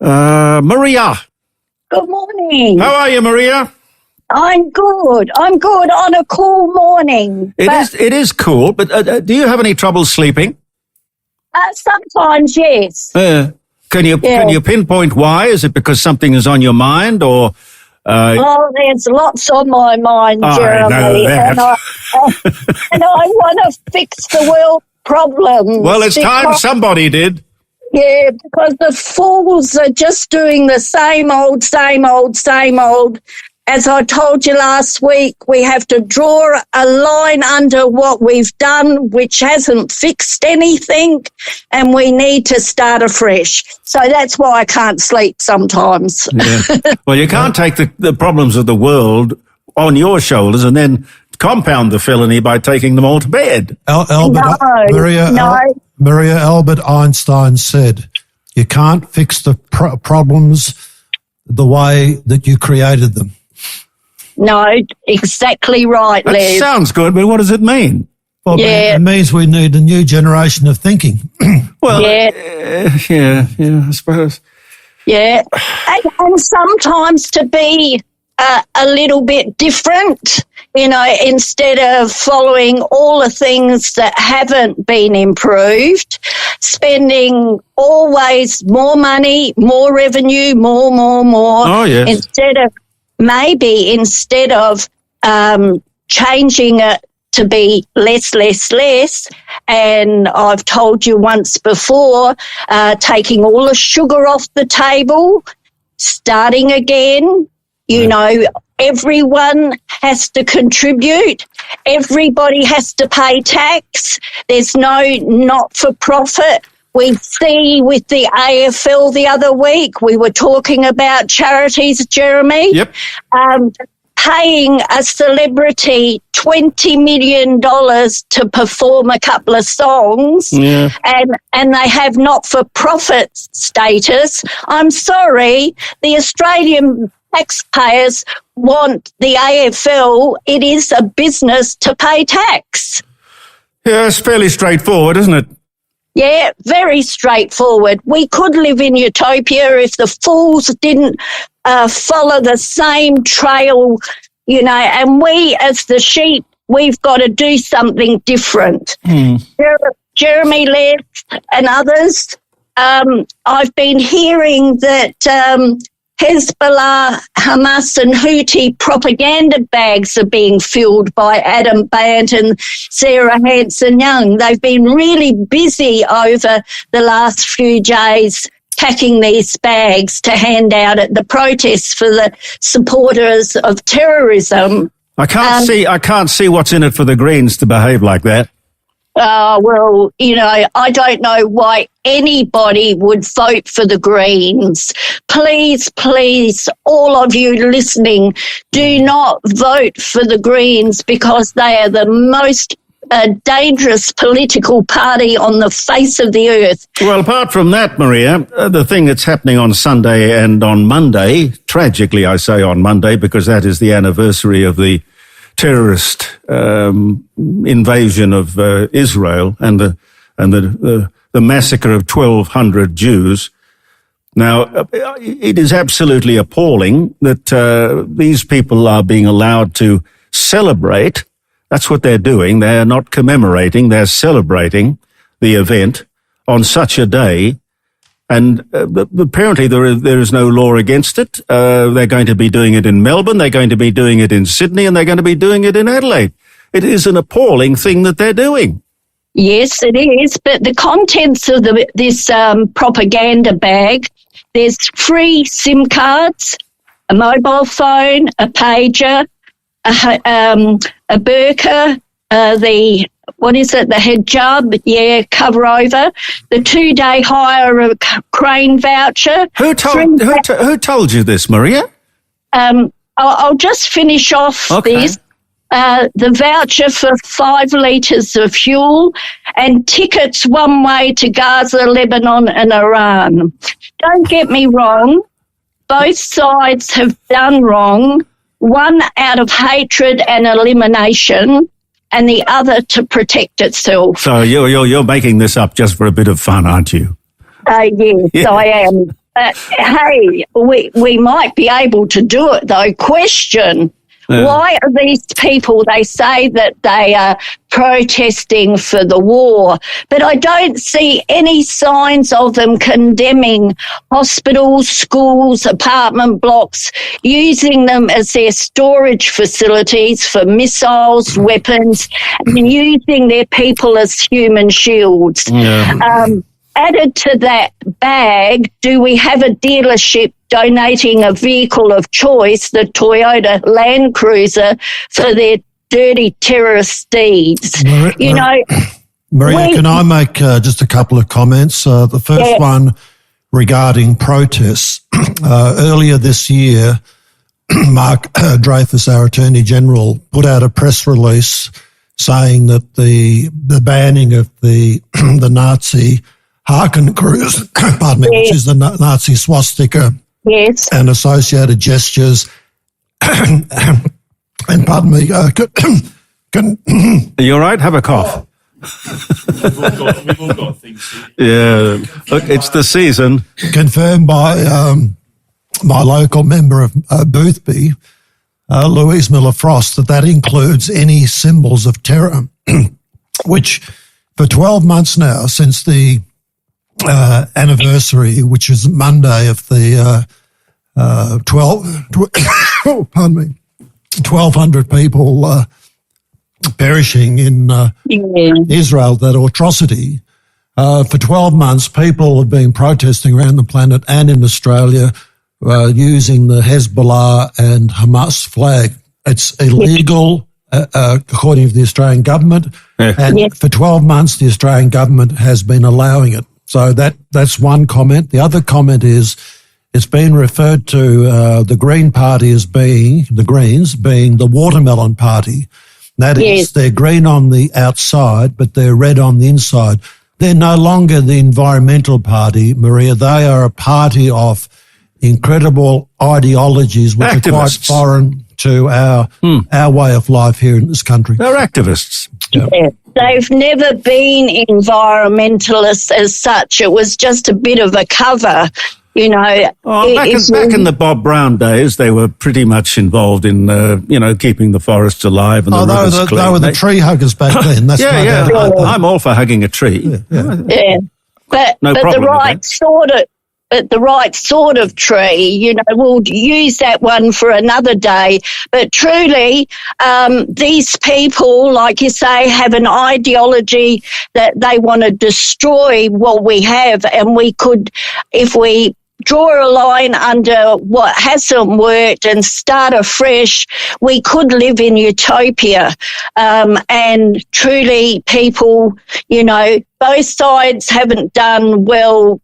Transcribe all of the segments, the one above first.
Maria. Good morning. How are you, Maria? I'm good. I'm good on a cool morning. It is cool, but do you have any trouble sleeping? Sometimes, yes. Can you pinpoint why? Is it because something is on your mind, or? There's lots on my mind, Jeremy. I know that. And I want to fix the world problems. Well, it's time somebody did. Yeah, because the fools are just doing the same old, same old, same old. As I told you last week, we have to draw a line under what we've done, which hasn't fixed anything, and we need to start afresh. So that's why I can't sleep sometimes. Yeah. Well, you can't take the problems of the world on your shoulders and then compound the felony by taking them all to bed. Maria, Albert Einstein said, you can't fix the problems the way that you created them. No, exactly right, Les. That sounds good, but what does it mean? Well, it means we need a new generation of thinking. Well, yeah, I suppose. Yeah, and sometimes to be a little bit different, instead of following all the things that haven't been improved, spending always more money, more revenue, more. Oh, yes. Instead of changing it to be less, and I've told you once before, taking all the sugar off the table, starting again, everyone has to contribute. Everybody has to pay tax. There's no not-for-profit. We see with the AFL the other week, we were talking about charities, Jeremy. Yep. Paying a celebrity $20 million to perform a couple of songs, and they have not-for-profit status. I'm sorry, the Australian taxpayers want the AFL. It is a business to pay tax. Yeah, it's fairly straightforward, isn't it? Yeah, very straightforward. We could live in utopia if the fools didn't follow the same trail, and we as the sheep, we've got to do something different. Jeremy, Les, and others, I've been hearing that Hezbollah, Hamas and Houthi propaganda bags are being filled by Adam Bant and Sarah Hanson-Young. They've been really busy over the last few days packing these bags to hand out at the protests for the supporters of terrorism. I can't see what's in it for the Greens to behave like that. Well, I don't know why anybody would vote for the Greens. Please, all of you listening, do not vote for the Greens because they are the most dangerous political party on the face of the earth. Well, apart from that, Maria, the thing that's happening on Sunday and on Monday, tragically I say on Monday because that is the anniversary of the terrorist invasion of Israel and the massacre of 1,200 Jews. Now, it is absolutely appalling that these people are being allowed to celebrate. That's what they're doing. They're not commemorating, they're celebrating the event on such a day. And apparently there is no law against it. They're going to be doing it in Melbourne, they're going to be doing it in Sydney, and they're going to be doing it in Adelaide. It is an appalling thing that they're doing. Yes, it is. But the contents of this propaganda bag, there's free SIM cards, a mobile phone, a pager, a burqa, the hijab, cover over, the 2-day hire of a crane voucher. Who told you this, Maria? I'll just finish off this. The voucher for 5 litres of fuel and tickets one way to Gaza, Lebanon and Iran. Don't get me wrong, both sides have done wrong, one out of hatred and elimination and the other to protect itself. So you're making this up just for a bit of fun, aren't you? Yes, yeah. I am. Hey, we might be able to do it, though. Question. Yeah. Why are these people, they say that they are protesting for the war, but I don't see any signs of them condemning hospitals, schools, apartment blocks, using them as their storage facilities for missiles, weapons, and using their people as human shields. Yeah. Added to that bag, do we have a dealership donating a vehicle of choice, the Toyota Land Cruiser, for their dirty terrorist deeds? Maria, can I make just a couple of comments? The first one regarding protests. Earlier this year, Mark Dreyfus, our Attorney General, put out a press release saying that the banning of the Nazi Haken Cruise, pardon me, which is the Nazi swastika and associated gestures. And pardon me, are you all right? Have a cough. We've all got things to do. Yeah, look, it's the season. Confirmed by my local member of Boothby, Louise Miller-Frost, that includes any symbols of terror, which for 12 months now, since the anniversary, which is Monday of the 1,200 people perishing in Israel, that atrocity. For 12 months, people have been protesting around the planet and in Australia using the Hezbollah and Hamas flag. It's illegal, according to the Australian government, and for 12 months, the Australian government has been allowing it. So that's one comment. The other comment is it's been referred to the Green Party as being, the Greens, being the watermelon party. That is, they're green on the outside, but they're red on the inside. They're no longer the environmental party, Maria. They are a party of incredible ideologies which activists. Are quite foreign to our way of life here in this country. They're activists. Yeah. They've never been environmentalists as such. It was just a bit of a cover, you know. Back in the Bob Brown days, they were pretty much involved in, keeping the forests alive and the rivers clean. They were the tree huggers back then. That's I'm all for hugging a tree. Yeah. But the right sort of tree, we'll use that one for another day. But truly, these people, like you say, have an ideology that they want to destroy what we have. And we could, if we draw a line under what hasn't worked and start afresh, we could live in utopia. And truly, people, both sides haven't done well.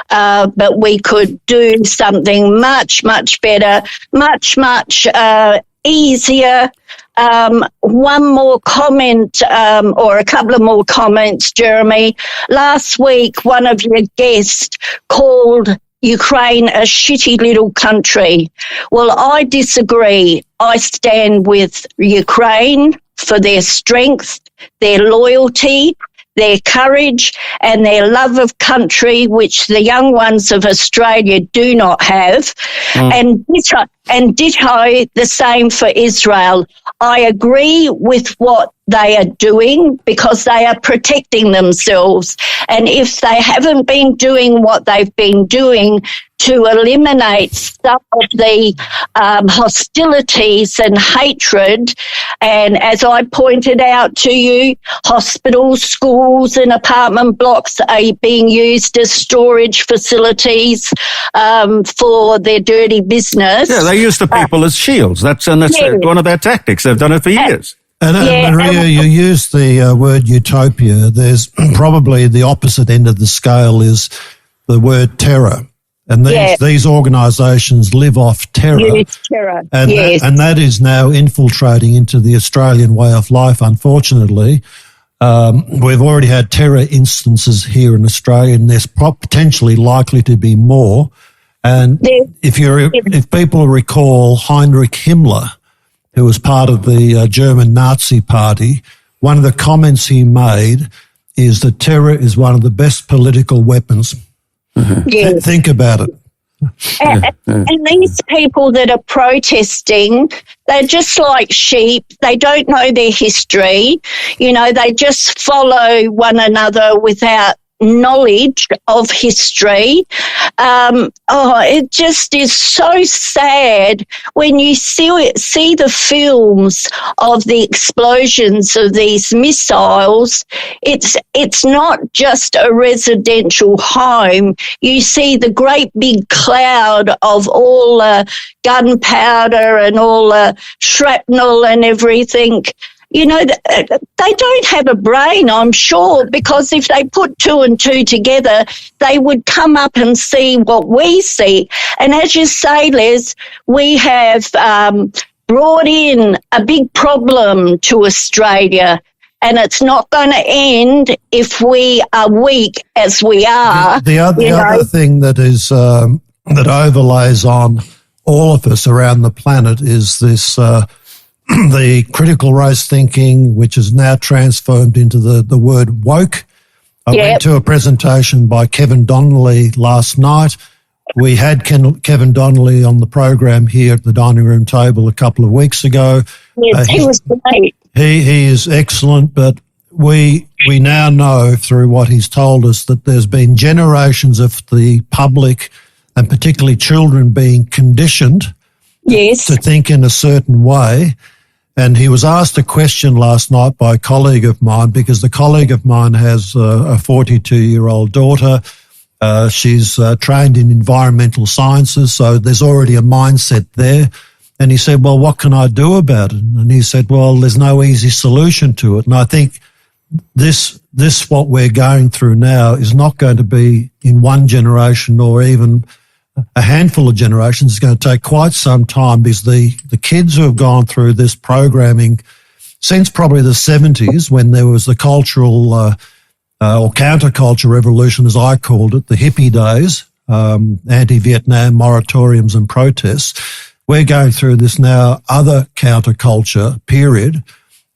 But we could do something much, much better, much, much easier. One more comment or a couple of more comments, Jeremy. Last week, one of your guests called Ukraine a shitty little country. Well, I disagree. I stand with Ukraine for their strength, their loyalty, their courage and their love of country, which the young ones of Australia do not have. And ditto the same for Israel. I agree with what they are doing because they are protecting themselves. And if they haven't been doing what they've been doing to eliminate some of the hostilities and hatred, and as I pointed out to you, hospitals, schools and apartment blocks are being used as storage facilities for their dirty business. Yeah, they use the people as shields. That's one of their tactics. They've done it for years. And Maria, you used the word utopia. There's probably the opposite end of the scale is the word terror. And these organisations live off terror. Yes, terror. And that is now infiltrating into the Australian way of life, unfortunately. We've already had terror instances here in Australia, and there's potentially likely to be more. And if people recall Heinrich Himmler, who was part of the German Nazi Party, one of the comments he made is that terror is one of the best political weapons. Mm-hmm. Think about it. And these people that are protesting, they're just like sheep. They don't know their history. They just follow one another without knowledge of history. It just is so sad when you see the films of the explosions of these missiles. It's not just a residential home. You see the great big cloud of all gunpowder and all shrapnel and everything. They don't have a brain, I'm sure, because if they put two and two together, they would come up and see what we see. And as you say, Les, we have brought in a big problem to Australia, and it's not going to end if we are weak as we are. The other thing that is that overlays on all of us around the planet is this the critical race thinking, which is now transformed into the word woke. I went to a presentation by Kevin Donnelly last night. We had Kevin Donnelly on the program here at the dining room table a couple of weeks ago. Yes, he was great. He is excellent, but we now know through what he's told us that there's been generations of the public and particularly children being conditioned to think in a certain way. And he was asked a question last night by a colleague of mine, because the colleague of mine has a 42-year-old daughter. She's trained in environmental sciences, so there's already a mindset there. And he said, well, what can I do about it? And he said, well, there's no easy solution to it. And I think this what we're going through now is not going to be in one generation or even a handful of generations. Is going to take quite some time, because the kids who have gone through this programming since probably the 70s, when there was the cultural or counterculture revolution, as I called it, the hippie days, anti-Vietnam moratoriums and protests, we're going through this now other counterculture period,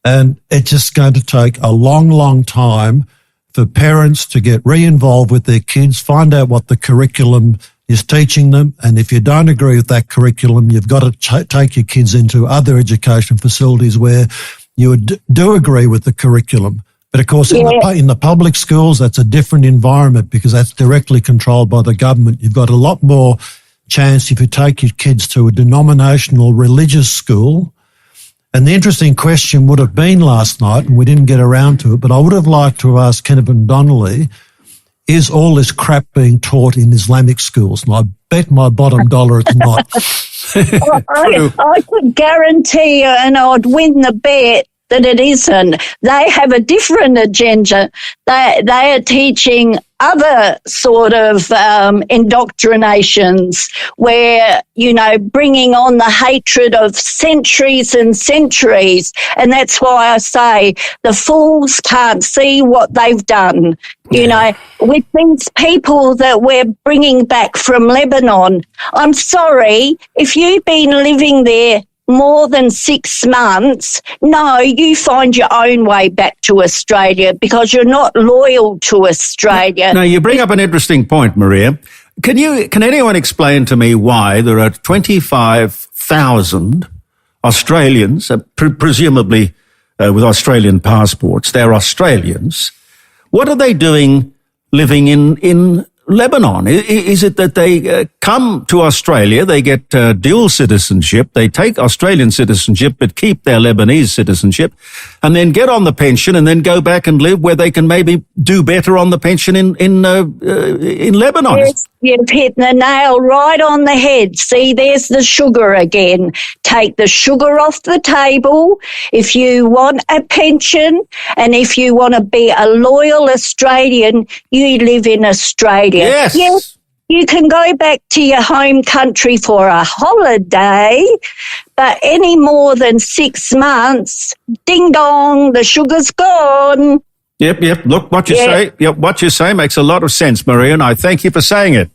and it's just going to take a long, long time for parents to get re-involved with their kids, find out what the curriculum is teaching them, and if you don't agree with that curriculum, you've got to take your kids into other education facilities where you do agree with the curriculum. But of course, in the public schools, that's a different environment, because that's directly controlled by the government. You've got a lot more chance if you take your kids to a denominational religious school. And the interesting question would have been last night, and we didn't get around to it, but I would have liked to have asked Kevin Donnelly, is all this crap being taught in Islamic schools? And I bet my bottom dollar it's not. I could guarantee you, and I'd win the bet, that it isn't. They have a different agenda. They are teaching other sort of indoctrinations where, bringing on the hatred of centuries and centuries. And that's why I say the fools can't see what they've done. With these people that we're bringing back from Lebanon, I'm sorry, if you've been living there more than 6 months, no, you find your own way back to Australia, because you're not loyal to Australia. Now, you bring up an interesting point, Maria. Can anyone explain to me why there are 25,000 Australians, presumably with Australian passports? They're Australians. What are they doing living in Lebanon? Is it that they come to Australia, they get dual citizenship, they take Australian citizenship but keep their Lebanese citizenship, and then get on the pension and then go back and live where they can maybe do better on the pension in Lebanon? Yes, you've hit the nail right on the head. See, there's the sugar again. Take the sugar off the table. If you want a pension and if you want to be a loyal Australian, you live in Australia. Yes, you can go back to your home country for a holiday, but any more than 6 months, ding dong, the sugar's gone. Yep. Look, what you say makes a lot of sense, Maria, and I thank you for saying it.